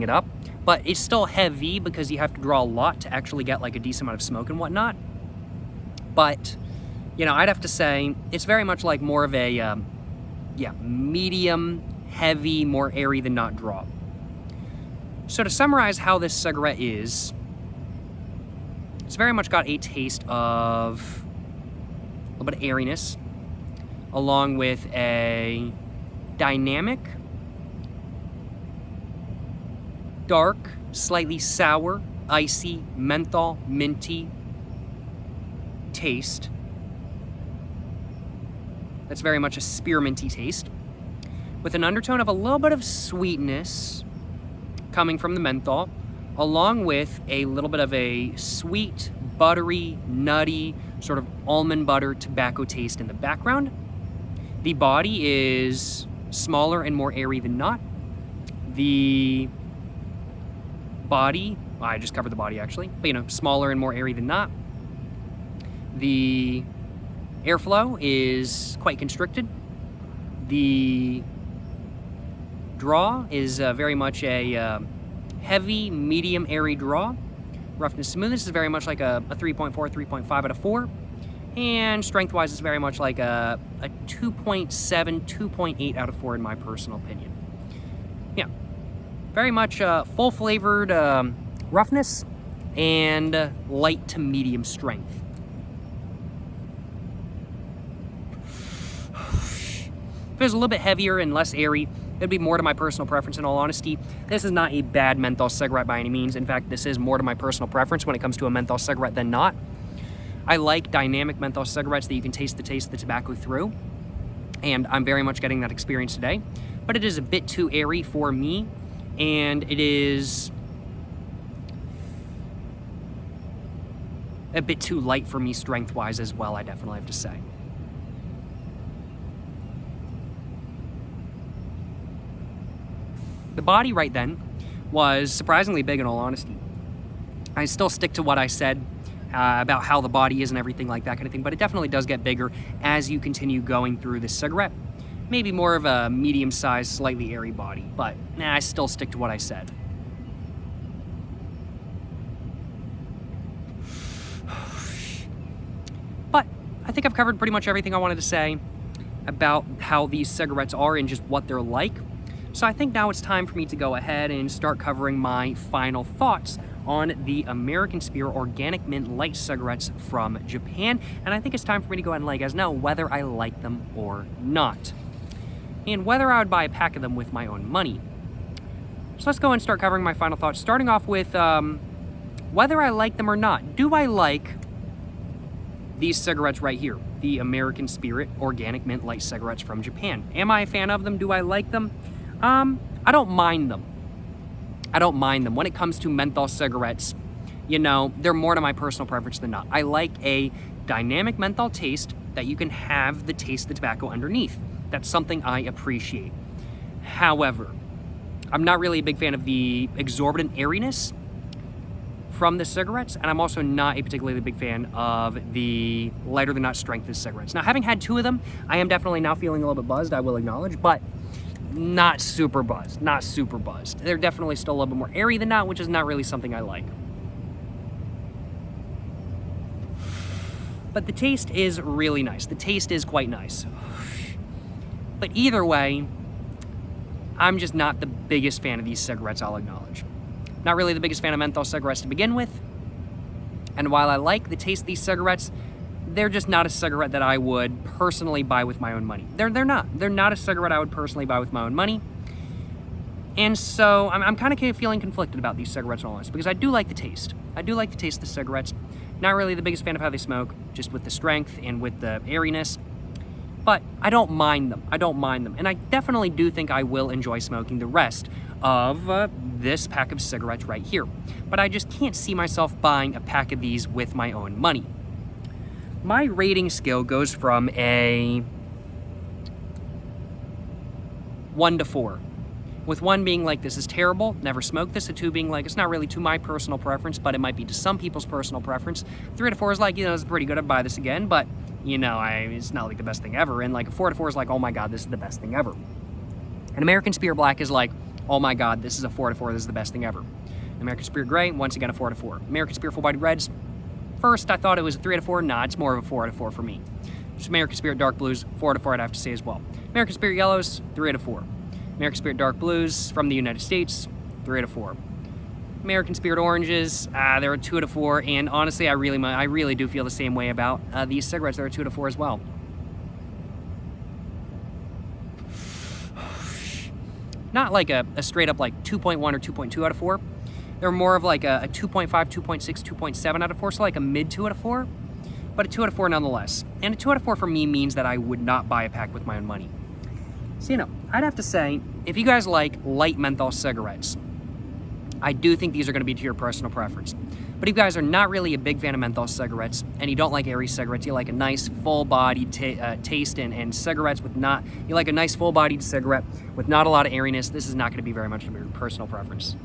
it up, but it's still heavy because you have to draw a lot to actually get like a decent amount of smoke and whatnot. But, you know, I'd have to say it's very much like more of a, medium, heavy, more airy than not draw. So to summarize how this cigarette is, it's very much got a taste of a little bit of airiness, along with a dynamic, dark, slightly sour, icy, menthol, minty taste. That's very much a spearminty taste, with an undertone of a little bit of sweetness coming from the menthol, along with a little bit of a sweet, buttery, nutty, sort of almond butter tobacco taste in the background. The body is smaller and more airy than not. The body, I just covered the body actually, but you know, smaller and more airy than not. The airflow is quite constricted. The draw is very much a heavy, medium, airy draw. Roughness, smoothness is very much like a 3.4, 3.5 out of 4. And strength-wise, it's very much like a 2.7, 2.8 out of 4 in my personal opinion. Yeah, very much full-flavored roughness and light to medium strength. If it was a little bit heavier and less airy, it'd be more to my personal preference. In all honesty, this is not a bad menthol cigarette by any means. In fact, this is more to my personal preference when it comes to a menthol cigarette than not. I like dynamic menthol cigarettes that you can taste of the tobacco through, and I'm very much getting that experience today. But it is a bit too airy for me, and it is a bit too light for me strength-wise as well, I definitely have to say. The body right then was surprisingly big in all honesty. I still stick to what I said about how the body is and everything like that kind of thing, but it definitely does get bigger as you continue going through this cigarette. Maybe more of a medium-sized, slightly airy body, but I still stick to what I said. But I think I've covered pretty much everything I wanted to say about how these cigarettes are and just what they're like. So I think now it's time for me to go ahead and start covering my final thoughts on the American Spirit Organic Mint Light cigarettes from Japan, and I think it's time for me to go ahead and let you guys know whether I like them or not, and whether I would buy a pack of them with my own money. So let's go and start covering my final thoughts, starting off with whether I like them or not. Do I like these cigarettes right here, the American Spirit Organic Mint Light cigarettes from Japan? Am I a fan of them? Do I like them? I don't mind them. I don't mind them. When it comes to menthol cigarettes, you know, they're more to my personal preference than not. I like a dynamic menthol taste that you can have the taste of the tobacco underneath. That's something I appreciate. However, I'm not really a big fan of the exorbitant airiness from the cigarettes, and I'm also not a particularly big fan of the lighter than not strength of cigarettes. Now, having had 2 of them, I am definitely now feeling a little bit buzzed, I will acknowledge, but not super buzzed, not super buzzed. They're definitely still a little bit more airy than not, which is not really something I like. But the taste is really nice. The taste is quite nice. But either way, I'm just not the biggest fan of these cigarettes, I'll acknowledge. Not really the biggest fan of menthol cigarettes to begin with. And while I like the taste of these cigarettes, they're just not a cigarette that I would personally buy with my own money. They're not. They're not a cigarette I would personally buy with my own money. And so I'm kind of feeling conflicted about these cigarettes, in all honesty, because I do like the taste. I do like the taste of the cigarettes. Not really the biggest fan of how they smoke, just with the strength and with the airiness. But I don't mind them. I don't mind them. And I definitely do think I will enjoy smoking the rest of this pack of cigarettes right here. But I just can't see myself buying a pack of these with my own money. My rating scale goes from a 1 to 4. With 1 being like, this is terrible, never smoked this, a 2 being like, it's not really to my personal preference, but it might be to some people's personal preference. 3 to 4 is like, you know, it's pretty good, I'd buy this again, but, you know, it's not like the best thing ever. And like a 4 to 4 is like, oh my God, this is the best thing ever. And American Spirit Black is like, oh my God, this is a 4 to 4, this is the best thing ever. American Spirit Gray, once again, a 4 to 4. American Spirit Full Bodied Reds, first I thought it was a 3 to 4, nah, it's more of a 4 to 4 for me. Just American Spirit Dark Blues, 4 to 4 I'd have to say as well. American Spirit Yellows, 3 to 4. American Spirit Dark Blues from the United States, 3 to 4. American Spirit Oranges, they're a 2 to 4, and honestly, I really do feel the same way about these cigarettes. They're a 2 to 4 as well. Not like a straight up like 2.1 or 2.2 out of 4. They're more of like a 2.5, 2.6, 2.7 out of 4, so like a mid 2 out of 4, but a 2 out of 4 nonetheless. And a 2 out of 4 for me means that I would not buy a pack with my own money. So, you know, I'd have to say, if you guys like light menthol cigarettes, I do think these are going to be to your personal preference. But if you guys are not really a big fan of menthol cigarettes, and you don't like airy cigarettes, you like a nice full-bodied taste and cigarettes with not, you like a nice full-bodied cigarette with not a lot of airiness, this is not going to be very much of your personal preference.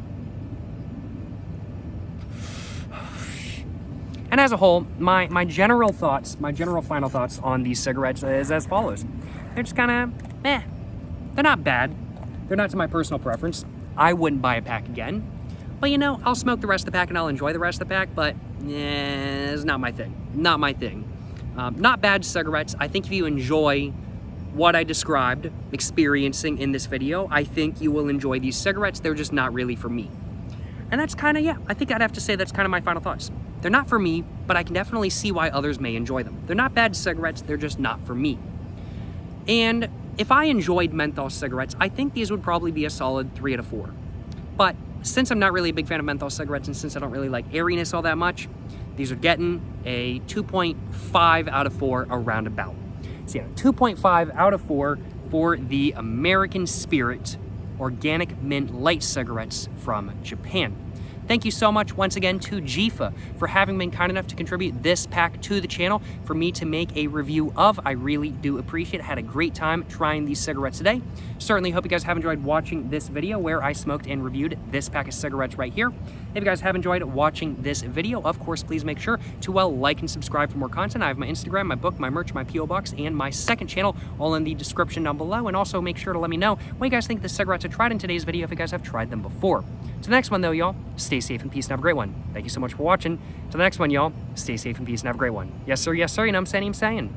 And as a whole, my general final thoughts on these cigarettes is as follows. They're just kind of, they're not bad. They're not to my personal preference. I wouldn't buy a pack again. But you know, I'll smoke the rest of the pack and I'll enjoy the rest of the pack, but it's not my thing. Not my thing. Not bad cigarettes. I think if you enjoy what I described experiencing in this video, I think you will enjoy these cigarettes. They're just not really for me. And that's kind of, yeah, I think I'd have to say that's kind of my final thoughts. They're not for me, but I can definitely see why others may enjoy them. They're not bad cigarettes, they're just not for me. And if I enjoyed menthol cigarettes, I think these would probably be a solid 3 out of 4. But since I'm not really a big fan of menthol cigarettes, and since I don't really like airiness all that much, these are getting a 2.5 out of 4 around about. So yeah, 2.5 out of 4 for the American Spirit Organic Mint Light cigarettes from Japan. Thank you so much once again to Jifa for having been kind enough to contribute this pack to the channel for me to make a review of. I really do appreciate it. Had a great time trying these cigarettes today. Certainly hope you guys have enjoyed watching this video where I smoked and reviewed this pack of cigarettes right here. If you guys have enjoyed watching this video, of course, please make sure to like and subscribe for more content. I have my Instagram, my book, my merch, my P.O. Box, and my second channel all in the description down below. And also make sure to let me know what you guys think of the cigarettes I tried in today's video if you guys have tried them before. To the next one though, y'all, stay safe and peace and have a great one. Thank you so much for watching. To the next one, y'all, stay safe and peace and have a great one. Yes, sir, you know what I'm saying?